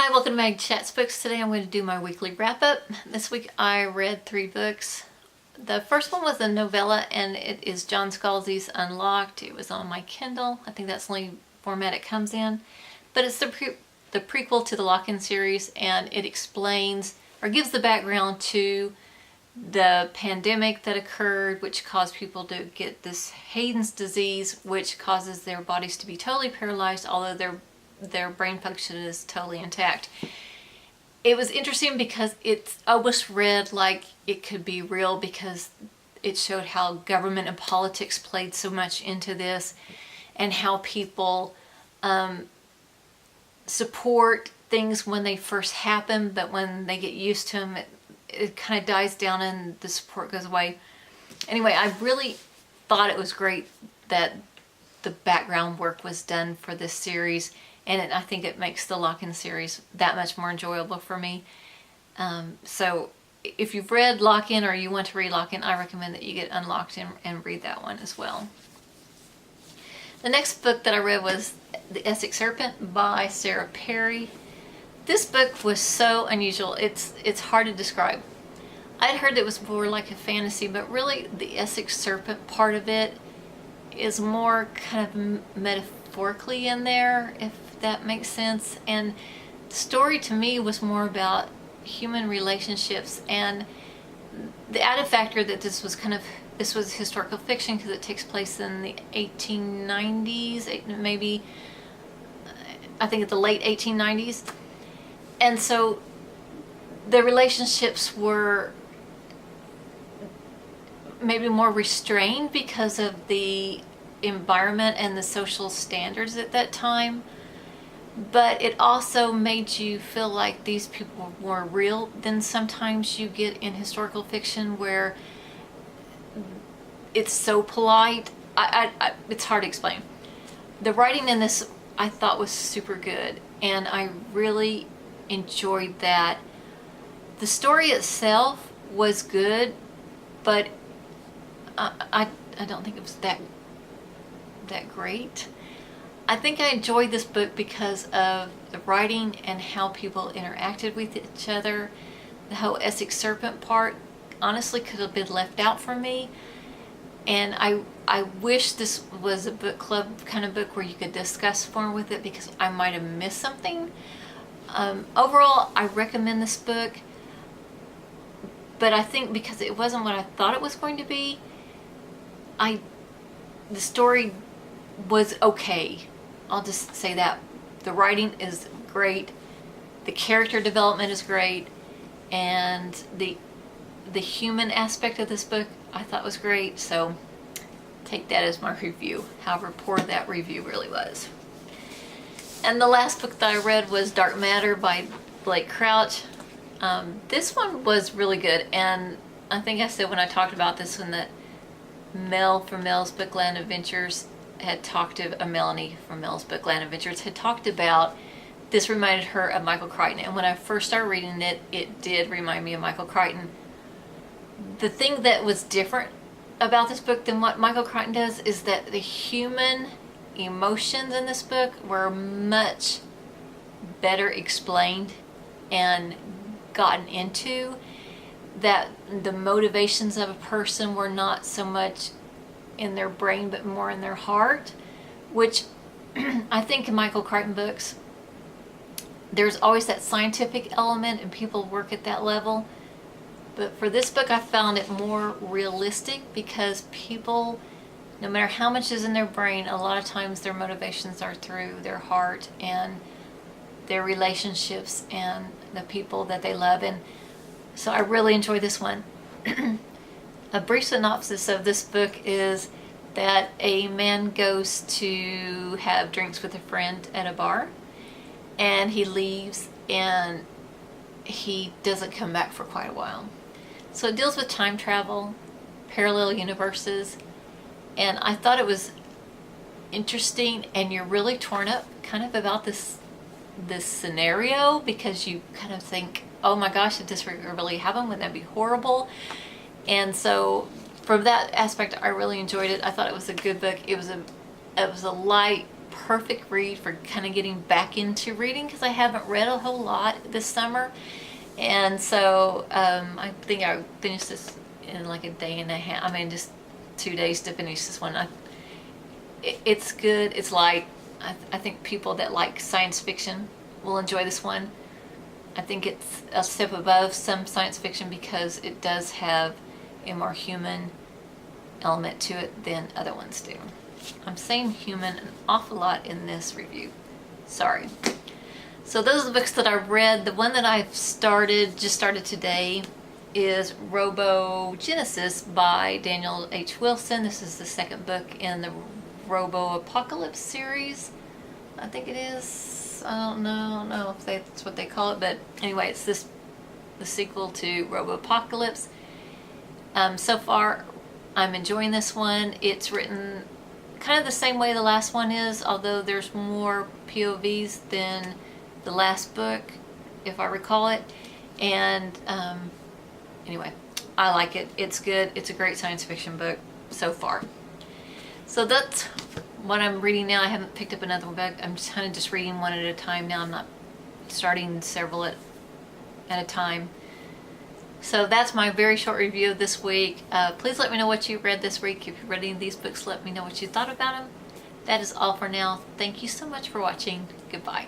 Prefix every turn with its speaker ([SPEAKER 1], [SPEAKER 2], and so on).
[SPEAKER 1] Hi, welcome to Mag Chats Books. Today I'm going to do my weekly wrap-up. This week I read 3 books. The first one was a novella, and it is John Scalzi's Unlocked. It was on my Kindle. I think that's the only format it comes in. But it's the prequel to the Lock-In series, and it explains or gives the background to the pandemic that occurred, which caused people to get this Hayden's disease, which causes their bodies to be totally paralyzed, although their brain function is totally intact. It was interesting because it's almost read like it could be real, because it showed how government and politics played so much into this, and how people support things when they first happen, but when they get used to them, it kind of dies down and the support goes away. Anyway, I really thought it was great that the background work was done for this series, and I think it makes the Lock-In series that much more enjoyable for me. So if you've read Lock-In or you want to read Lock-In, I recommend that you get Unlocked and read that one as well. The next book that I read was The Essex Serpent by Sarah Perry. This book was so unusual, it's hard to describe. I'd heard it was more like a fantasy, but really the Essex Serpent part of it is more kind of metaphorically in there, if that makes sense. And the story to me was more about human relationships, and the added factor that this was historical fiction because it takes place in the 1890s, maybe I think at the late 1890s. And so the relationships were maybe more restrained because of the environment and the social standards at that time. But it also made you feel like these people were more real than sometimes you get in historical fiction, where it's so polite. It's hard to explain. The writing in this I thought was super good, and I really enjoyed that. The story itself was good, but I don't think it was that great. I think I enjoyed this book because of the writing and how people interacted with each other. The whole Essex Serpent part honestly could have been left out for me, and I wish this was a book club kind of book where you could discuss more with it, because I might have missed something. Overall, I recommend this book, but I think because it wasn't what I thought it was going to be, the story was okay. I'll just say that. The writing is great, the character development is great, and the human aspect of this book I thought was great. So take that as my review, however poor that review really was. And the last book that I read was Dark Matter by Blake Crouch. This one was really good, and I think I said when I talked about this one that Mel from Mel's Bookland Adventures had talked to Melanie from Mel's Bookland Adventures had talked about this reminded her of Michael Crichton, and when I first started reading it, it did remind me of Michael Crichton. The thing that was different about this book than what Michael Crichton does is that the human emotions in this book were much better explained and gotten into, that the motivations of a person were not so much in their brain but more in their heart, which I think in Michael Crichton books there's always that scientific element and people work at that level, but for this book I found it more realistic, because people, no matter how much is in their brain, a lot of times their motivations are through their heart and their relationships and the people that they love. And so I really enjoyed this one. A brief synopsis of this book is that a man goes to have drinks with a friend at a bar, and he leaves and he doesn't come back for quite a while. So it deals with time travel, parallel universes, and I thought it was interesting, and you're really torn up kind of about this scenario, because you kind of think, oh my gosh, if this really happened, wouldn't that be horrible? And so from that aspect I really enjoyed it. I thought it was a good book. It was a light perfect read for kind of getting back into reading, because I haven't read a whole lot this summer. And so I think I finished this in like a day and a half. I mean, just 2 days to finish this one. It's good. It's light. I think people that like science fiction will enjoy this one. I think it's a step above some science fiction because it does have a more human element to it than other ones do. I'm saying human an awful lot in this review. Sorry. So those are the books that I read. The one that I've just started today, is Robogenesis by Daniel H. Wilson. This is the second book in the Robo Apocalypse series. I think it is. I don't know if that's what they call it, but anyway, it's the sequel to Robo Apocalypse. So far, I'm enjoying this one. It's written kind of the same way the last one is, although there's more POVs than the last book, if I recall it. And anyway, I like it. It's good. It's a great science fiction book so far. So that's what I'm reading now. I haven't picked up another book. I'm just kind of just reading one at a time now. I'm not starting several at a time. So that's my very short review of this week. Please let me know what you read this week. If you read any of these books, let me know what you thought about them. That is all for now. Thank you so much for watching. Goodbye.